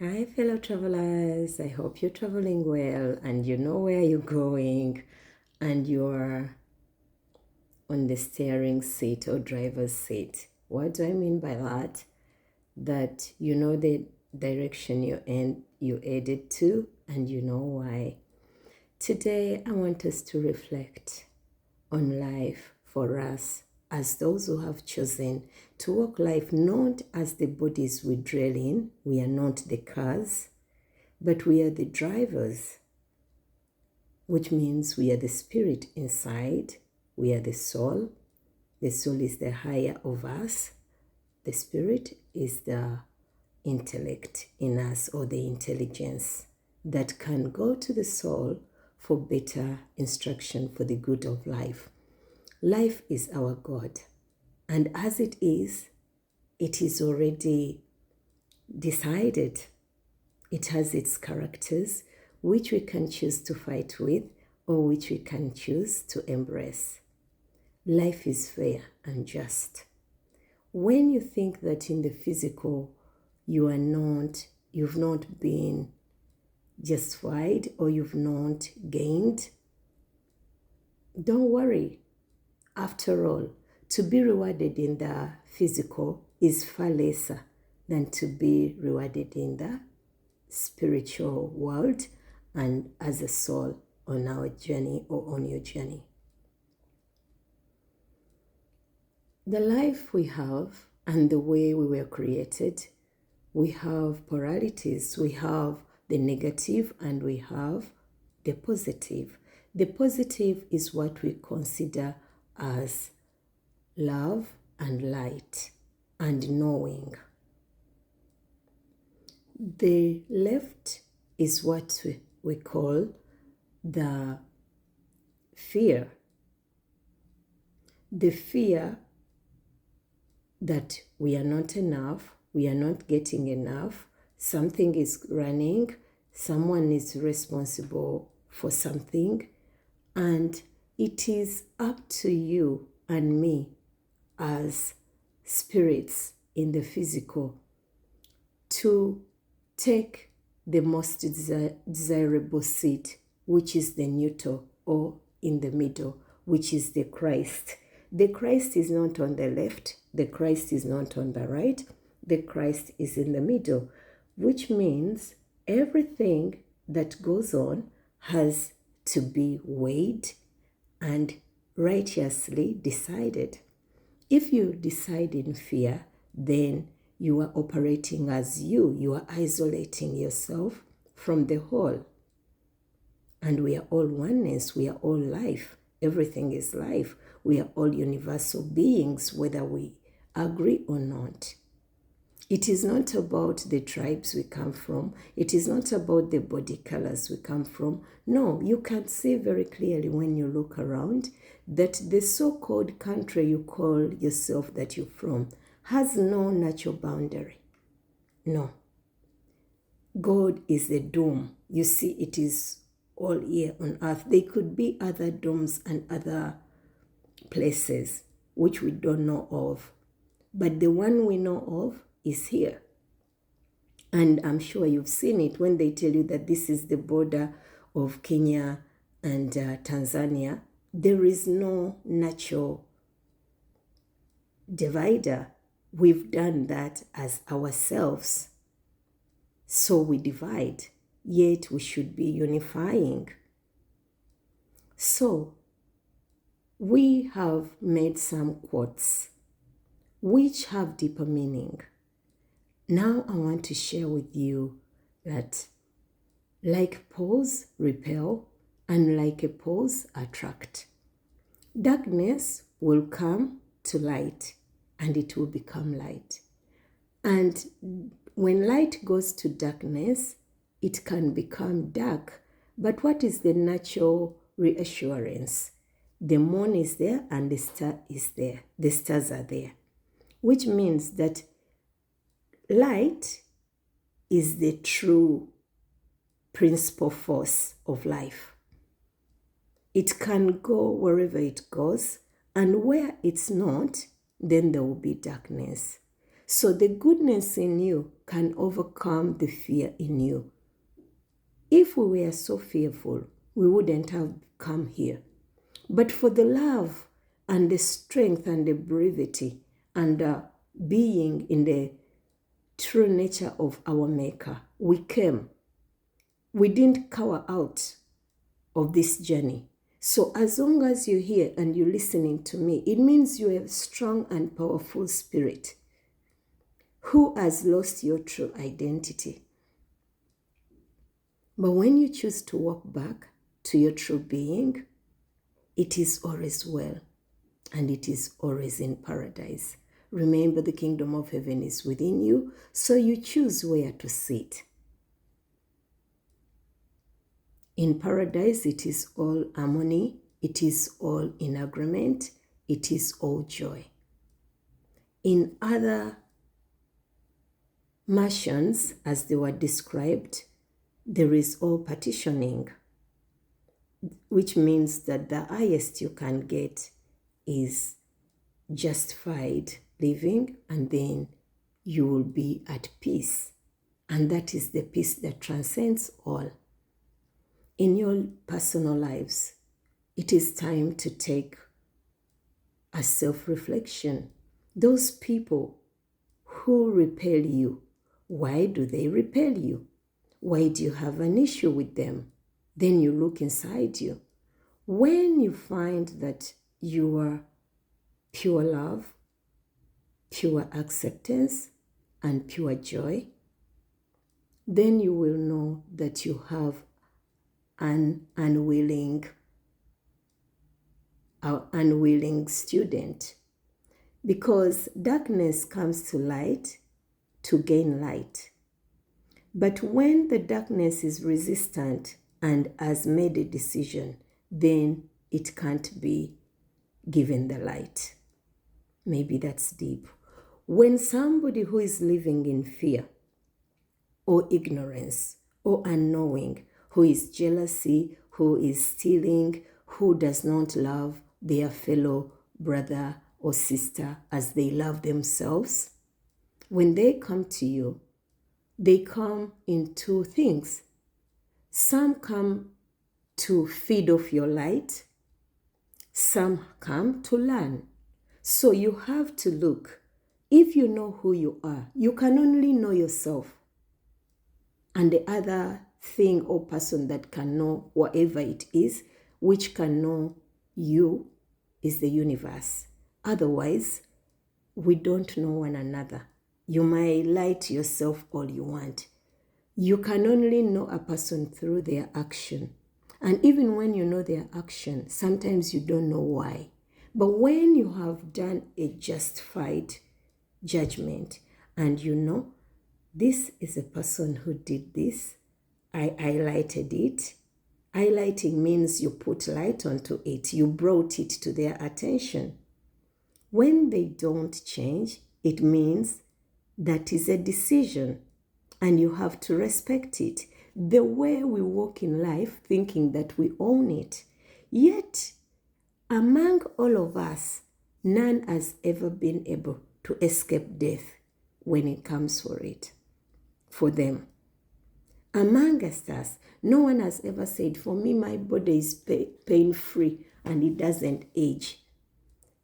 Hi, fellow travelers. I hope you're traveling well and you know where you're going and you're on the steering seat or driver's seat. What do I mean by that? That you know the direction you headed to and you know why. Today, I want us to reflect on life for us as those who have chosen to walk life not as the bodies we dwell in. We are not the cars, but we are the drivers, which means we are the spirit inside, we are the soul. The soul is the higher of us, the spirit is the intellect in us or the intelligence that can go to the soul for better instruction for the good of life. Life is our God, and as it is already decided. It has its characters, which we can choose to fight with or which we can choose to embrace. Life is fair and just. When you think that in the physical you've not been justified or you've not gained, don't worry. After all, to be rewarded in the physical is far lesser than to be rewarded in the spiritual world and as a soul on our journey or on your journey. The life we have and the way we were created, we have polarities. We have the negative and we have the positive. The positive is what we consider as love and light and knowing. The left is what we call the fear. The fear that we are not enough, we are not getting enough, something is running, someone is responsible for something, and it is up to you and me as spirits in the physical to take the most desirable seat, which is the neutral, or in the middle, which is the Christ. The Christ is not on the left, the Christ is not on the right, the Christ is in the middle, which means everything that goes on has to be weighed and righteously decided. If you decide in fear, then you are operating as you are isolating yourself from the whole. And we are all oneness, we are all life. Everything is life. We are all universal beings, whether we agree or not. It is not about the tribes we come from. It is not about the body colors we come from. No, you can see very clearly when you look around that the so-called country you call yourself that you're from has no natural boundary. No. God is the dome. You see, it is all here on earth. There could be other domes and other places which we don't know of. But the one we know of is here. And I'm sure you've seen it when they tell you that this is the border of Kenya and Tanzania. There is no natural divider. We've done that as ourselves. So we divide, yet we should be unifying. So we have made some quotes which have deeper meaning. Now I want to share with you that like poles repel and like a poles attract. Darkness will come to light and it will become light. And when light goes to darkness, it can become dark. But what is the natural reassurance? The moon is there and the star is there. The stars are there. Which means that light is the true principal force of life. It can go wherever it goes, and where it's not, then there will be darkness. So the goodness in you can overcome the fear in you. If we were so fearful, we wouldn't have come here. But for the love and the strength and the bravery and being in the true nature of our Maker, we came. We didn't cower out of this journey. So as long as you're here and you're listening to me, it means you have a strong and powerful spirit who has lost your true identity. But when you choose to walk back to your true being, it is always well and it is always in paradise. Remember, the kingdom of heaven is within you, so you choose where to sit. In paradise, it is all harmony, it is all in agreement, it is all joy. In other mansions, as they were described, there is all partitioning, which means that the highest you can get is justified living, and then you will be at peace. And that is the peace that transcends all. In your personal lives, it is time to take a self-reflection. Those people who repel you, why do they repel you? Why do you have an issue with them? Then you look inside you. When you find that you are pure love, pure acceptance, and pure joy, then you will know that you have an unwilling student. Because darkness comes to light to gain light. But when the darkness is resistant and has made a decision, then it can't be given the light. Maybe that's deep. When somebody who is living in fear or ignorance or unknowing, who is jealousy, who is stealing, who does not love their fellow brother or sister as they love themselves, when they come to you, they come in two things. Some come to feed off your light. Some come to learn. So you have to look. If you know who you are, you can only know yourself. And the other thing or person that can know whatever it is, which can know you, is the universe. Otherwise, we don't know one another. You might lie to yourself all you want. You can only know a person through their action. And even when you know their action, sometimes you don't know why. But when you have done a justified judgment and you know, this is a person who did this, I highlighted it. Highlighting means you put light onto it. You brought it to their attention. When they don't change, it means that is a decision and you have to respect it. The way we walk in life thinking that we own it. Yet, among all of us, none has ever been able to escape death when it comes for them. Among us, no one has ever said, for me, my body is pain-free and it doesn't age.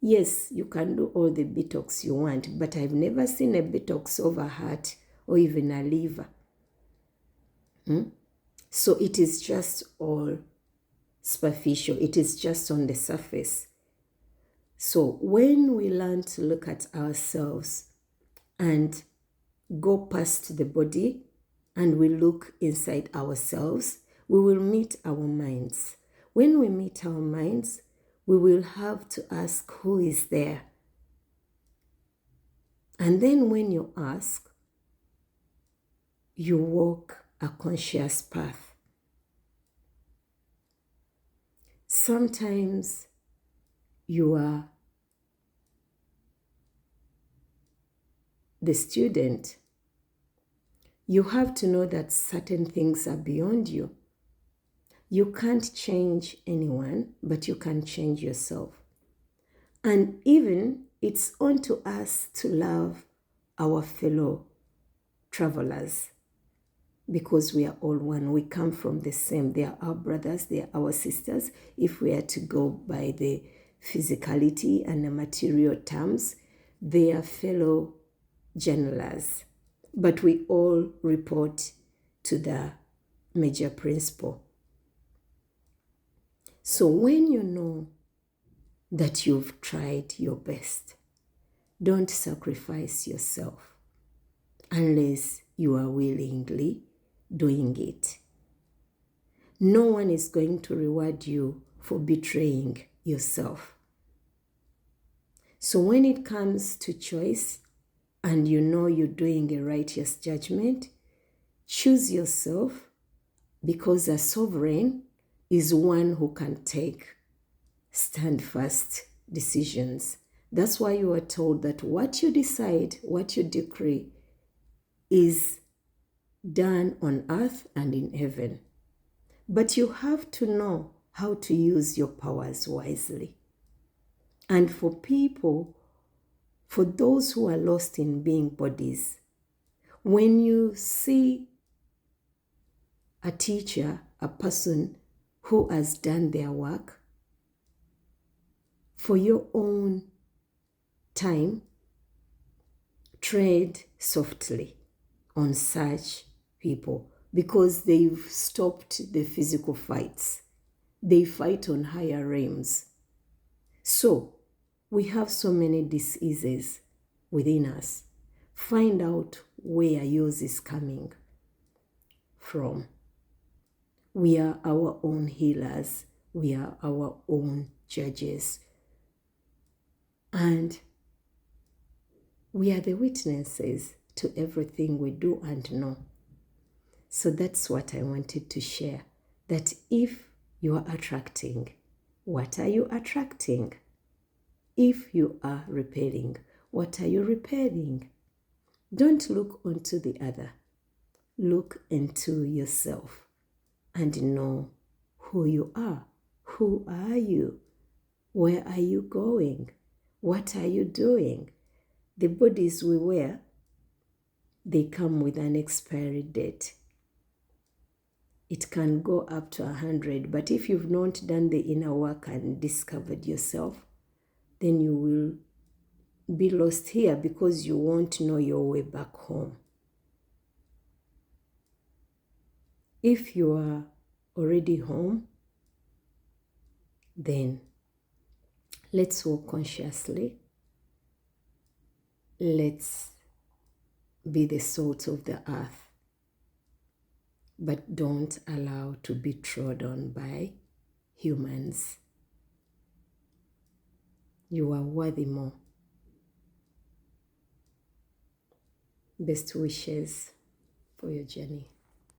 Yes, you can do all the Botox you want, but I've never seen a Botox of a heart or even a liver. So it is just all superficial. It is just on the surface. So when we learn to look at ourselves and go past the body and we look inside ourselves, we will meet our minds. When we meet our minds, we will have to ask who is there. And then when you ask, you walk a conscious path. Sometimes you are the student. You have to know that certain things are beyond you. You can't change anyone, but you can change yourself. And even it's on to us to love our fellow travelers, because we are all one. We come from the same. They are our brothers, they are our sisters. If we are to go by the physicality and the material terms, they are fellow journalers. But we all report to the major principal. So when you know that you've tried your best, don't sacrifice yourself unless you are willingly doing it. No one is going to reward you for betraying yourself. So when it comes to choice and you know you're doing a righteous judgment, choose yourself, because a sovereign is one who can take stand-fast decisions. That's why you are told that what you decide, what you decree, is done on earth and in heaven. But you have to know how to use your powers wisely. And for people, for those who are lost in being bodies, when you see a teacher, a person who has done their work, for your own time, tread softly on such people, because they've stopped the physical fights. They fight on higher realms. So we have so many diseases within us. Find out where yours is coming from. We are our own healers. We are our own judges. And we are the witnesses to everything we do and know. So that's what I wanted to share. That if you are attracting, what are you attracting? If you are repelling, what are you repelling? Don't look onto the other. Look into yourself and know who you are. Who are you? Where are you going? What are you doing? The bodies we wear, they come with an expiry date. It can go up to 100, but if you've not done the inner work and discovered yourself, then you will be lost here, because you won't know your way back home. If you are already home, then let's walk consciously. Let's be the salt of the earth, but don't allow to be trodden on by humans. You are worthy more. Best wishes for your journey.